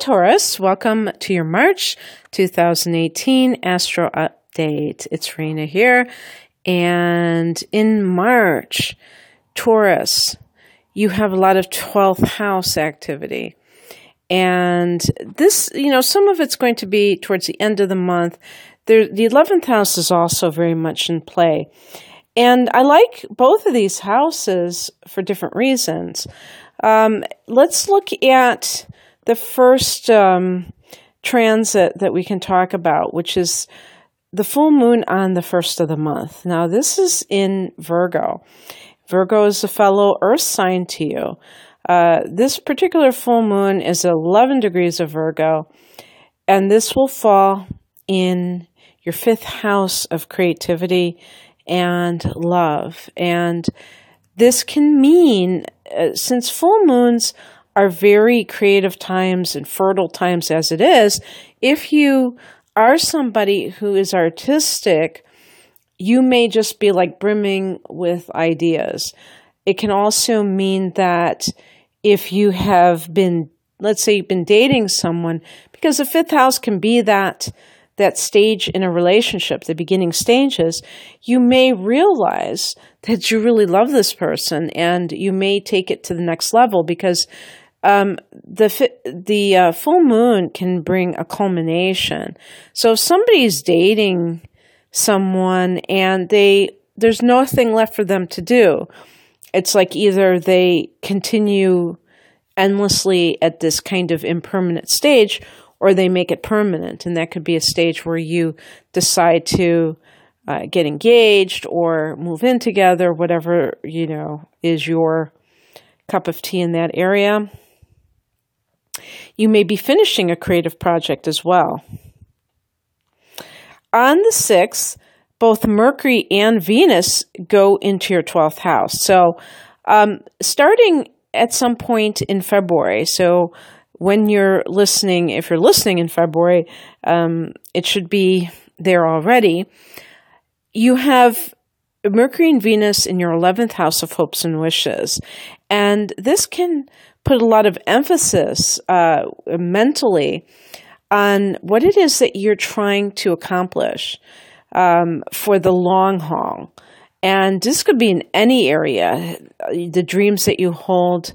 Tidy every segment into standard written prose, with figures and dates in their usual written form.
Taurus. Welcome to your March 2018 Astro Update. It's Rena here. And in March, Taurus, you have a lot of 12th house activity. And this, some of it's going to be towards the end of the month. The 11th house is also very much in play. And I like both of these houses for different reasons. Let's look at the first transit that we can talk about, which is the full moon on the first of the month. Now, this is in Virgo. Virgo is a fellow earth sign to you. This particular full moon is 11 degrees of Virgo, and this will fall in your fifth house of creativity and love. And this can mean, since full moons are very creative times and fertile times as it is, if you are somebody who is artistic, you may just be like brimming with ideas. It can also mean that if you have been, let's say you've been dating someone, because the fifth house can be that stage in a relationship, the beginning stages, you may realize that you really love this person and you may take it to the next level because the full moon can bring a culmination. So if somebody's dating someone and there's nothing left for them to do, it's like either they continue endlessly at this kind of impermanent stage or they make it permanent. And that could be a stage where you decide to get engaged or move in together, whatever, is your cup of tea in that area. You may be finishing a creative project as well. On the 6th, both Mercury and Venus go into your 12th house. So starting at some point in February, so when you're listening, if you're listening in February, it should be there already. You have Mercury and Venus in your 11th house of hopes and wishes. And this can put a lot of emphasis mentally on what it is that you're trying to accomplish for the long haul. And this could be in any area, the dreams that you hold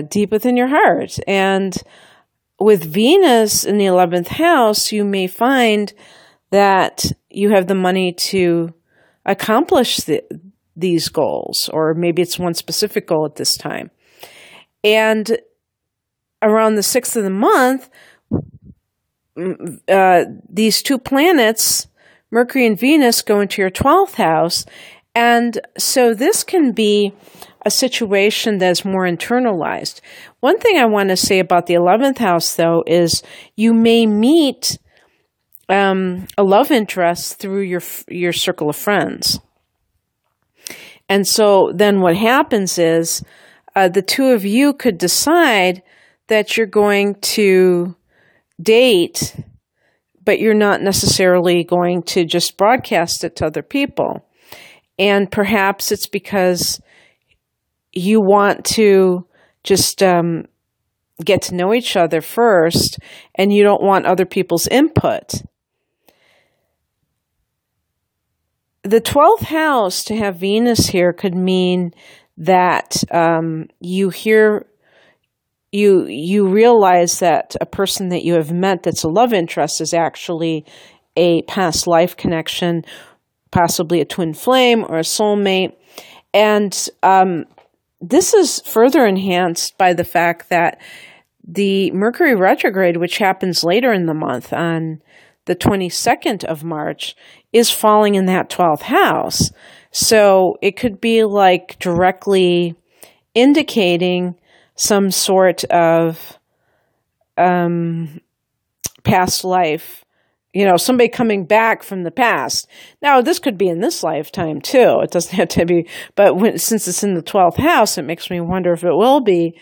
deep within your heart. And with Venus in the 11th house, you may find that you have the money to accomplish these goals, or maybe it's one specific goal at this time. And around the 6th of the month, these two planets, Mercury and Venus, go into your 12th house. And so this can be a situation that's more internalized. One thing I want to say about the 11th house, though, is you may meet a love interest through your circle of friends. And so then what happens is the two of you could decide that you're going to date, but you're not necessarily going to just broadcast it to other people. And perhaps it's because you want to just get to know each other first, and you don't want other people's input. The 12th house, to have Venus here, could mean that you realize that a person that you have met that's a love interest is actually a past life connection, possibly a twin flame or a soulmate. And this is further enhanced by the fact that the Mercury retrograde, which happens later in the month on the 22nd of March, is falling in that 12th house. So it could be like directly indicating some sort of past life, somebody coming back from the past. Now, this could be in this lifetime too. It doesn't have to be, but since it's in the 12th house, it makes me wonder if it will be.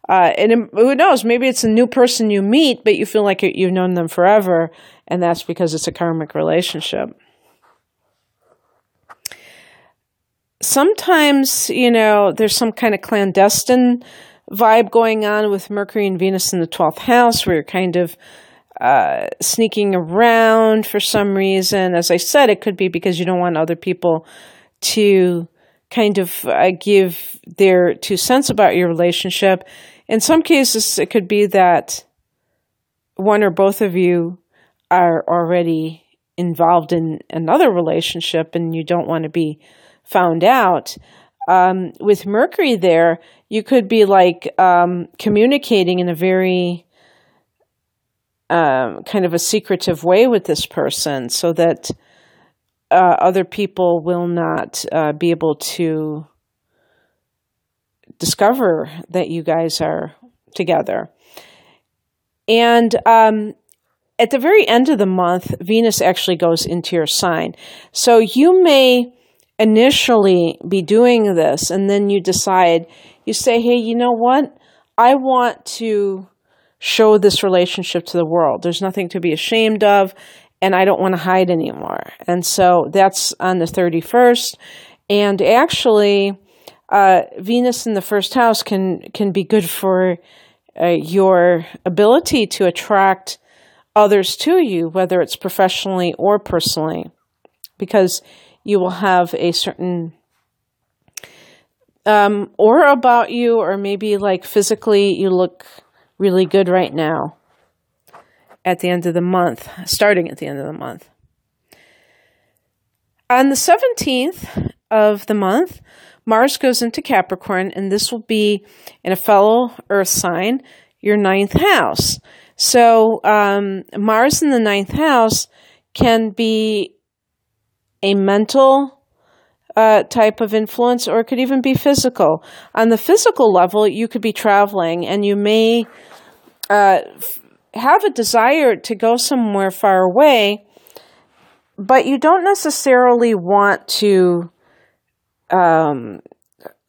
And who knows, maybe it's a new person you meet, but you feel like you've known them forever, and that's because it's a karmic relationship. Sometimes, there's some kind of clandestine vibe going on with Mercury and Venus in the 12th house, where you're kind of sneaking around for some reason. As I said, it could be because you don't want other people to kind of give their 2 cents about your relationship. In some cases, it could be that one or both of you are already involved in another relationship and you don't want to be found out. With Mercury there, you could be like communicating in a very kind of a secretive way with this person so that other people will not be able to discover that you guys are together. And at the very end of the month, Venus actually goes into your sign. So you may initially be doing this, and then you decide, you say, hey, you know what? I want to show this relationship to the world. There's nothing to be ashamed of, and I don't want to hide anymore. And so that's on the 31st. And actually, Venus in the first house can be good for your ability to attract others to you, whether it's professionally or personally, because you will have a certain aura about you, or maybe like physically you look really good right now at the end of the month, starting at the end of the month. On the 17th of the month, Mars goes into Capricorn, and this will be in a fellow Earth sign, your 9th house. So Mars in the 9th house can be a mental type of influence, or it could even be physical. On the physical level, you could be traveling, and you may have a desire to go somewhere far away, but you don't necessarily want to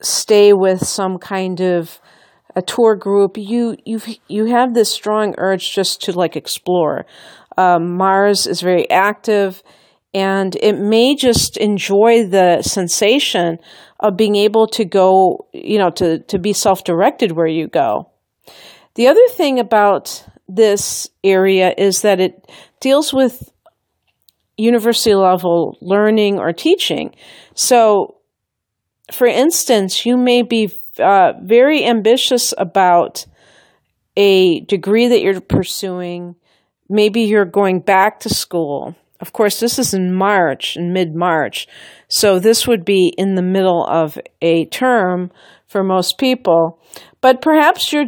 stay with some kind of a tour group. You have this strong urge just to like explore. Mars is very active, and it may just enjoy the sensation of being able to go, to be self-directed where you go. The other thing about this area is that it deals with university level learning or teaching. So, for instance, you may be very ambitious about a degree that you're pursuing. Maybe you're going back to school. Of course, this is in March, in mid-March. So this would be in the middle of a term for most people. But perhaps you're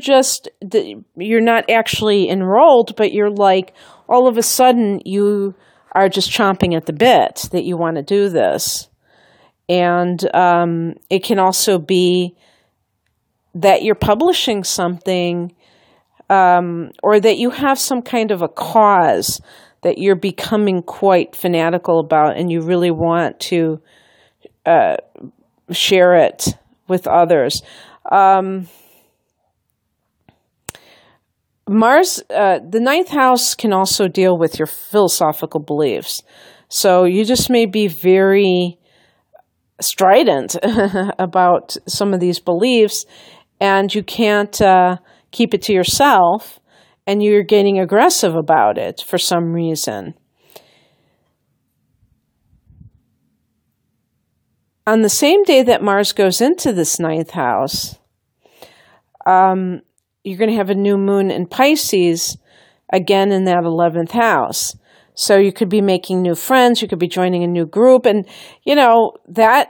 not actually enrolled, but you're like, all of a sudden you are just chomping at the bit that you want to do this. And it can also be that you're publishing something, or that you have some kind of a cause that you're becoming quite fanatical about, and you really want to share it with others. Mars, the 9th house can also deal with your philosophical beliefs. So you just may be very strident about some of these beliefs, and you can't keep it to yourself, and you're getting aggressive about it for some reason. On the same day that Mars goes into this 9th house, you're going to have a new moon in Pisces, again in that 11th house. So you could be making new friends, you could be joining a new group, and that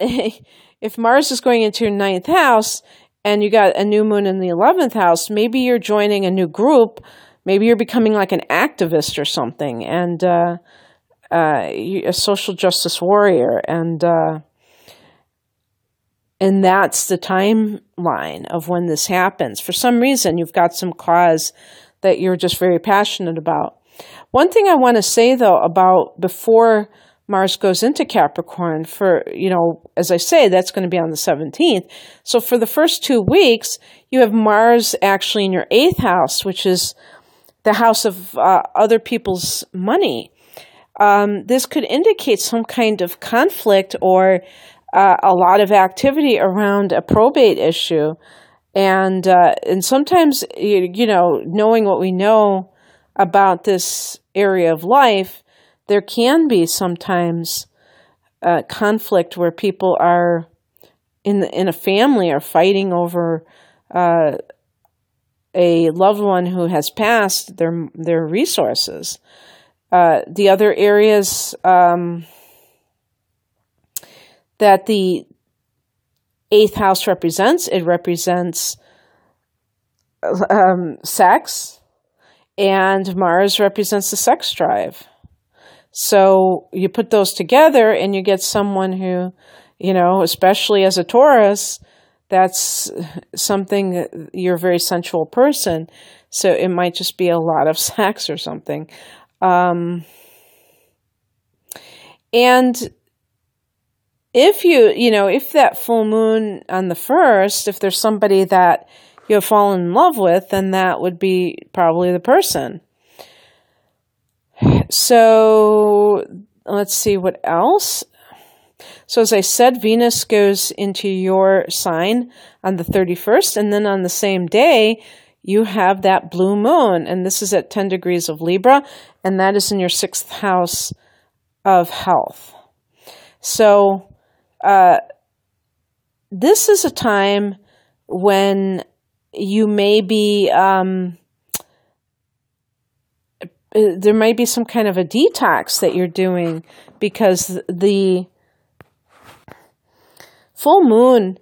if Mars is going into your 9th house and you got a new moon in the 11th house, maybe you're joining a new group, maybe you're becoming like an activist or something, and a social justice warrior, and that's the timeline of when this happens. For some reason, you've got some cause that you're just very passionate about. One thing I want to say, though, about before Mars goes into Capricorn, as I say, that's going to be on the 17th. So for the first 2 weeks, you have Mars actually in your 8th house, which is the house of other people's money. This could indicate some kind of conflict or a lot of activity around a probate issue. And sometimes, knowing what we know about this area of life, there can be sometimes conflict where people are in a family are fighting over a loved one who has passed their resources. The other areas that the 8th house represents, it represents sex, and Mars represents the sex drive. So you put those together and you get someone who, especially as a Taurus, that's something that you're a very sensual person. So it might just be a lot of sex or something. And if if that full moon on the 1st, if there's somebody that you have fallen in love with, then that would be probably the person. So let's see what else. So as I said, Venus goes into your sign on the 31st, and then on the same day, you have that blue moon, and this is at 10 degrees of Libra, and that is in your 6th house of health. So this is a time when you may be, there might be some kind of a detox that you're doing, because the full moon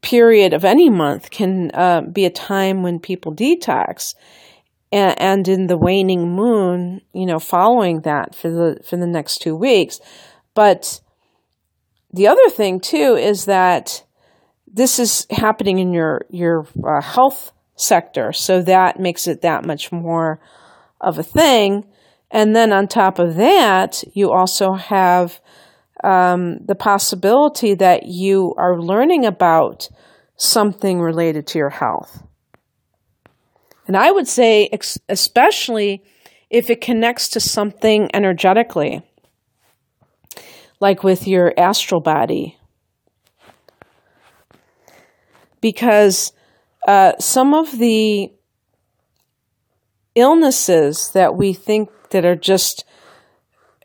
period of any month can be a time when people detox, and in the waning moon, following that for the next 2 weeks. But the other thing too is that this is happening in your health sector, so that makes it that much more of a thing. And then on top of that, you also have the possibility that you are learning about something related to your health. And I would say, especially if it connects to something energetically, like with your astral body. Because some of the illnesses that we think that are just,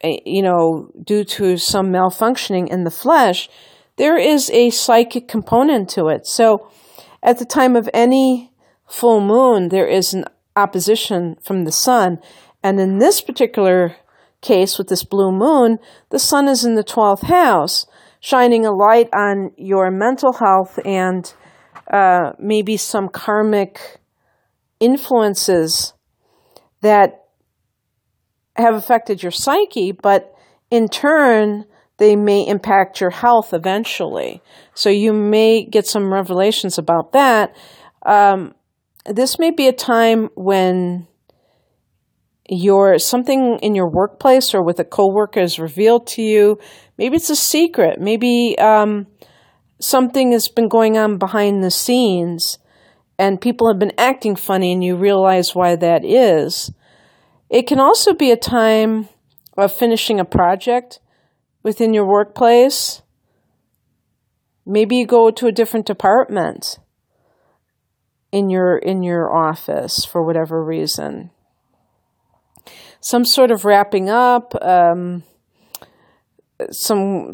due to some malfunctioning in the flesh, there is a psychic component to it. So at the time of any full moon, there is an opposition from the sun. And in this particular case, with this blue moon, the sun is in the 12th house, shining a light on your mental health and maybe some karmic influences that have affected your psyche, but in turn, they may impact your health eventually. So you may get some revelations about that. This may be a time when something in your workplace or with a coworker is revealed to you. Maybe it's a secret. Maybe something has been going on behind the scenes and people have been acting funny and you realize why that is. It can also be a time of finishing a project within your workplace. Maybe you go to a different department in your office for whatever reason. Some sort of wrapping up, something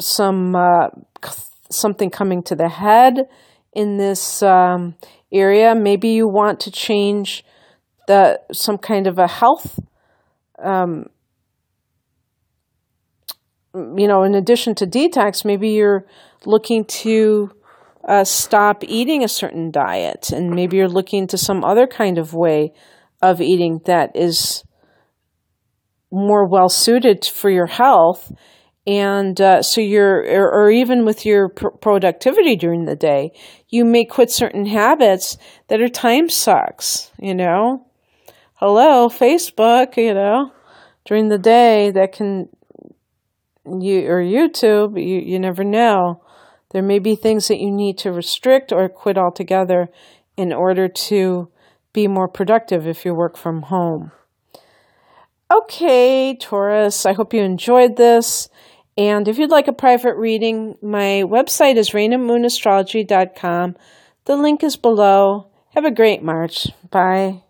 coming to the head in this area. Maybe you want to change some kind of a health. In addition to detox, maybe you're looking to stop eating a certain diet, and maybe you're looking to some other kind of way of eating that is more well suited for your health. And so or even with your productivity during the day, you may quit certain habits that are time sucks, Hello, Facebook, during the day that can, or YouTube, you never know. There may be things that you need to restrict or quit altogether in order to be more productive if you work from home. Okay, Taurus, I hope you enjoyed this. And if you'd like a private reading, my website is rainamoonastrology.com. The link is below. Have a great March. Bye.